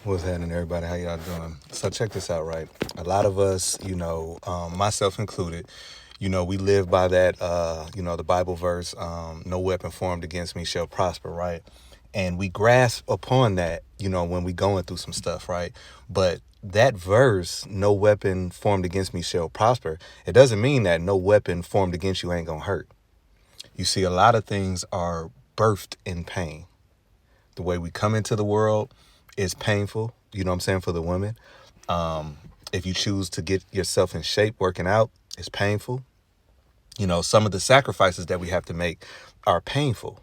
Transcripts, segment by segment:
What's happening, everybody? How y'all doing? So check this out, right? A lot of us, myself included, we live by that, the Bible verse, no weapon formed against me shall prosper, right? And we grasp upon that, when we going through some stuff, right? But that verse, no weapon formed against me shall prosper, it doesn't mean that no weapon formed against you ain't gonna hurt. You see, a lot of things are birthed in pain. The way we come into the world is painful, for the women. If you choose to get yourself in shape working out, it's painful. Some of the sacrifices that we have to make are painful.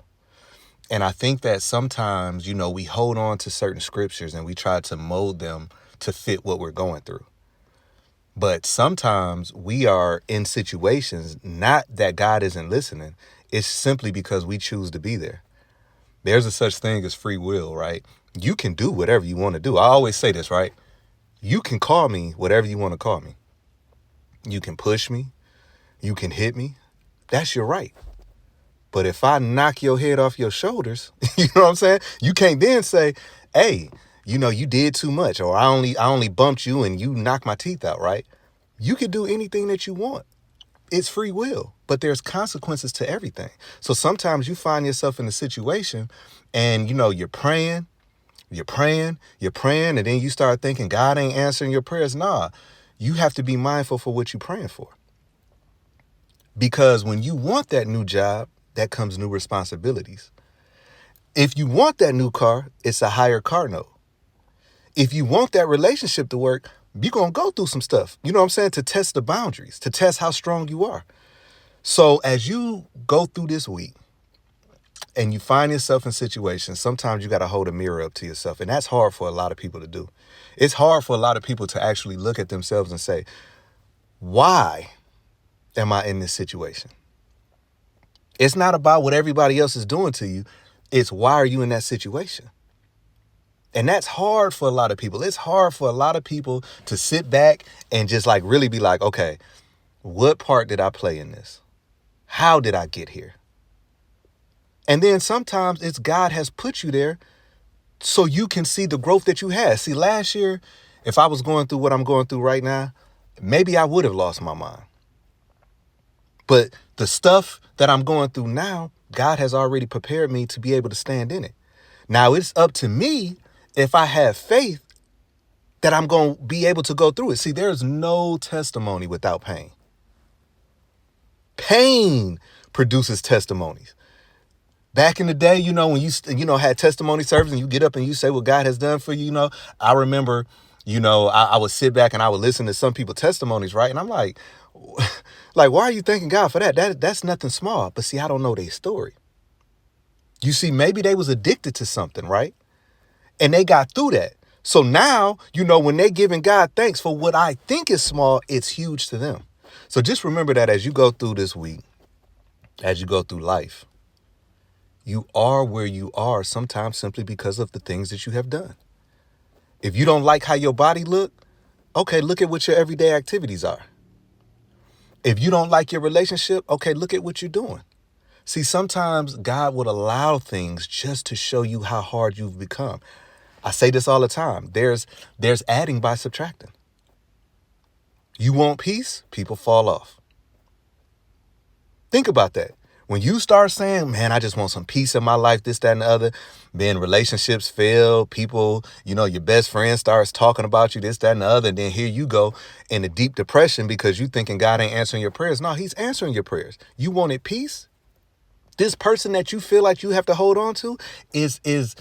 And I think that sometimes, we hold on to certain scriptures and we try to mold them to fit what we're going through. But sometimes we are in situations, not that God isn't listening, it's simply because we choose to be there. There's a such thing as free will, right? You can do whatever you want to do. I always say this, right? You can call me whatever you want to call me. You can push me. You can hit me. That's your right. But if I knock your head off your shoulders, you know what I'm saying? You can't then say, hey, you did too much, or I only bumped you and you knocked my teeth out, right? You can do anything that you want. It's free will, but there's consequences to everything. So sometimes you find yourself in a situation and, you're praying, and then you start thinking God ain't answering your prayers. Nah, you have to be mindful for what you're praying for. Because when you want that new job, that comes new responsibilities. If you want that new car, it's a higher car note. If you want that relationship to work, you're going to go through some stuff, to test the boundaries, to test how strong you are. So as you go through this week and you find yourself in situations, sometimes you got to hold a mirror up to yourself. And that's hard for a lot of people to do. It's hard for a lot of people to actually look at themselves and say, why am I in this situation? It's not about what everybody else is doing to you. It's why are you in that situation? And that's hard for a lot of people. It's hard for a lot of people to sit back and just really be like, okay, what part did I play in this? How did I get here? And then sometimes it's God has put you there so you can see the growth that you had. See, last year, if I was going through what I'm going through right now, maybe I would have lost my mind. But the stuff that I'm going through now, God has already prepared me to be able to stand in it. Now it's up to me, if I have faith, that I'm going to be able to go through it. See, there's no testimony without pain. Pain produces testimonies. Back in the day, when you, had testimony service and you get up and you say what God has done for you, I remember, I would sit back and I would listen to some people's testimonies, right? And I'm like, why are you thanking God for that? That's nothing small. But see, I don't know their story. You see, maybe they was addicted to something, right? And they got through that. So now, when they giving God thanks for what I think is small, it's huge to them. So just remember that as you go through this week, as you go through life, you are where you are sometimes simply because of the things that you have done. If you don't like how your body look, okay, look at what your everyday activities are. If you don't like your relationship, okay, look at what you're doing. See, sometimes God would allow things just to show you how hard you've become. I say this all the time. There's adding by subtracting. You want peace, people fall off. Think about that. When you start saying, man, I just want some peace in my life, this, that, and the other, then relationships fail. People, your best friend starts talking about you, this, that, and the other. And then here you go in a deep depression because you thinking God ain't answering your prayers. No, he's answering your prayers. You wanted peace? This person that you feel like you have to hold on to is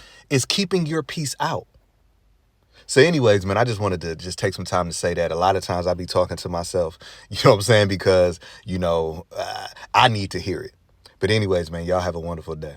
keeping your peace out. So anyways, man, I just wanted to just take some time to say that. A lot of times I be talking to myself, because, I need to hear it. But anyways, man, y'all have a wonderful day.